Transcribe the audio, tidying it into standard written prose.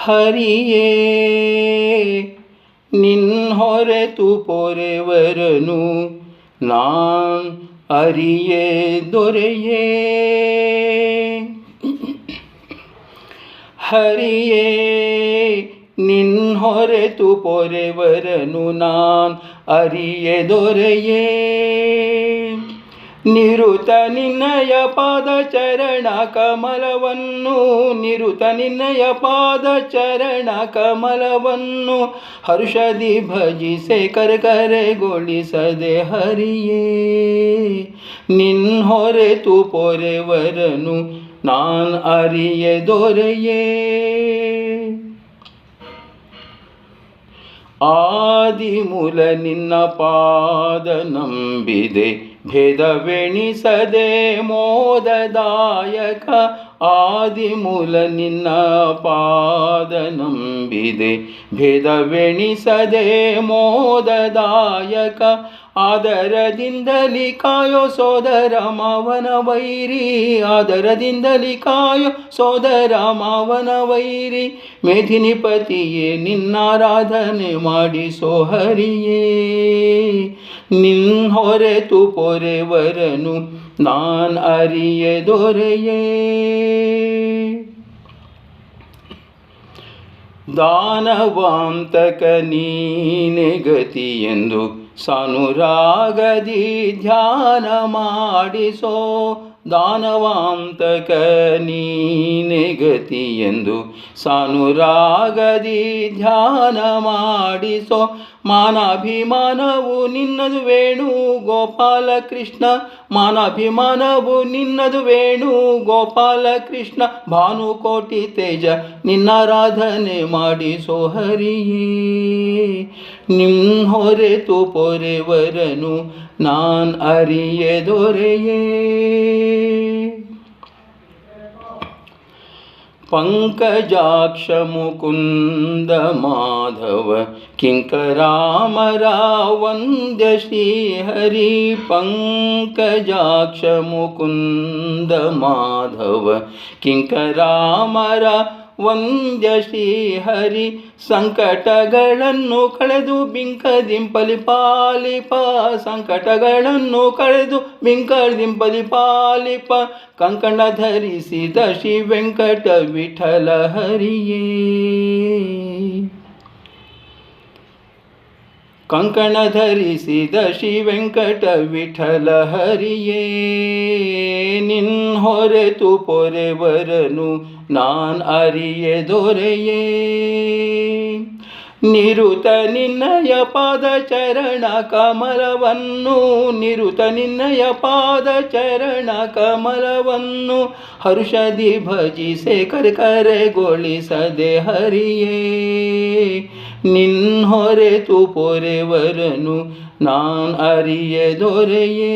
ಹರಿಯೇ ನಿನ್ ಹೊರೆತು ಪೊರೆವರನು ನಾನ್ ಅರಿಯೇ ದೊರೆಯೇ. ಹರಿಯೇ ನಿನ್ ಹೊರೆತು ಪೊರೆವರನು ನಾನ್ ಅರಿಯೇ ದೊರೆಯೇ. ನಿರುತ ನಿನ್ನಯ ಪಾದ ಚರಣ ಕಮಲವನ್ನು, ನಿರುತ ನಿನ್ನಯ ಪಾದ ಚರಣ ಕಮಲವನ್ನು ಹರ್ಷದಿ ಭಜಿಸೆ ಕರೆಗೊಳಿಸದೆ ಹರಿಯೇ ನಿನ್ ಹೊರೆತು ಪೊರೆವರನು ನಾನ್ ಅರಿಯೇ ದೊರೆಯೇ. ಆದಿಮೂಲ ನಿನ್ನ ಪಾದ ನಂಬಿದೆ ಭೇದವೆಣಿಸದೆ ಮೋದದಾಯಕ. ಆದಿಮೂಲ ನಿನ್ನ ಪಾದ ನಂಬಿದೆ ಭೇದವೆಣಿಸದೆ ಮೋದದಾಯಕ. ಆದರದಿಂದಲಿ ಕಾಯೋ ಸೋದರ ಮಾವನ ವೈರಿ, ಆದರದಿಂದಲಿ ಕಾಯೋ ಸೋದರ ಮಾವನ ವೈರಿ. ಮೇಧಿನಿಪತಿಯೇ ನಿನ್ನಾರಾಧನೆ ಮಾಡಿಸೋ ಹರಿಯೇ ನಿನ್ ಹೊರೆತು ಪೊರೆವರನು ನಾನ್ ಅರಿಯೇ ದೊರೆಯೇ. ದಾನವಾಂತಕ ನೀನೆ ಗತಿಯೆಂದು ಸಾನುರಾಗದಿ ಧ್ಯಾನ ಮಾಡಿಸೋ. ದಾನವಾಂತಕ ನೀನೆ ಗತಿಯೆಂದು ಸಾನುರಾಗದಿ ಧ್ಯಾನ ಮಾಡಿಸೋ. ಮಾನಾಭಿಮಾನವು ನಿನ್ನದು ವೇಣು ಗೋಪಾಲ ಕೃಷ್ಣ, ಮಾನಾಭಿಮಾನವು ನಿನ್ನದು ವೇಣು ಗೋಪಾಲ ಕೃಷ್ಣ. ಭಾನುಕೋಟಿ ತೇಜ ನಿನ್ನಾರಾಧನೆ ಮಾಡಿಸೋ ಹರಿಯೇ ನಿನ್ ಹೊರೆತು ಪೊರೆವರನು ನಾನ್ ಅರಿಯೇ ದೊರೆಯೇ. ಪಂಕಜಾಕ್ಷ ಮುಕುಂದ ಮಾಧವ ಕಿಂಕರಾಮರ ವಂದ್ಯ ಶ್ರೀಹರಿ. ಪಂಕಜಾಕ್ಷ ಮುಕುಂದ ಮಾಧವ ಕಿಂಕರಾಮರ ವಂದ್ಯ ಶ್ರೀಹರಿ. ಸಂಕಟಗಳನ್ನು ಕಳೆದು ಬಿಂಕದಿಂಪಲಿ ಪಾಲಿಪ, ಸಂಕಟಗಳನ್ನು ಕಳೆದು ಬಿಂಕದಿಂಪಲಿ ಪಾಲಿಪ. ಕಂಕಣ ಧರಿಸಿದ ಶ್ರೀ ವೆಂಕಟ ವಿಠಲ ಹರಿಯೇ ಕಂಕಣ ಧರಿಸಿದ ಶ್ರೀ ವೆಂಕಟ ವಿಠಲ ಹರಿಯೇ ನಿನ್ ಹೊರೆತು ಪೊರೆವರನು ನಾನ್ ಅರಿಯೇ ದೊರೆಯೇ. ನಿರುತ ನಿನ್ನಯ ಪಾದ ಚರಣ ಕಮಲವನ್ನು, ನಿರುತ ನಿನ್ನಯ ಪಾದ ಚರಣ ಕಮಲವನ್ನು ಹರ್ಷದಿ ಭಜಿಸೆ ಕರೆಗೊಳಿಸದೆ ಹರಿಯೇ ನಿನ್ ಹೊರೆತು ಪೊರೆವರನು ನಾನ್ ಅರಿಯೇ ದೊರೆಯೇ.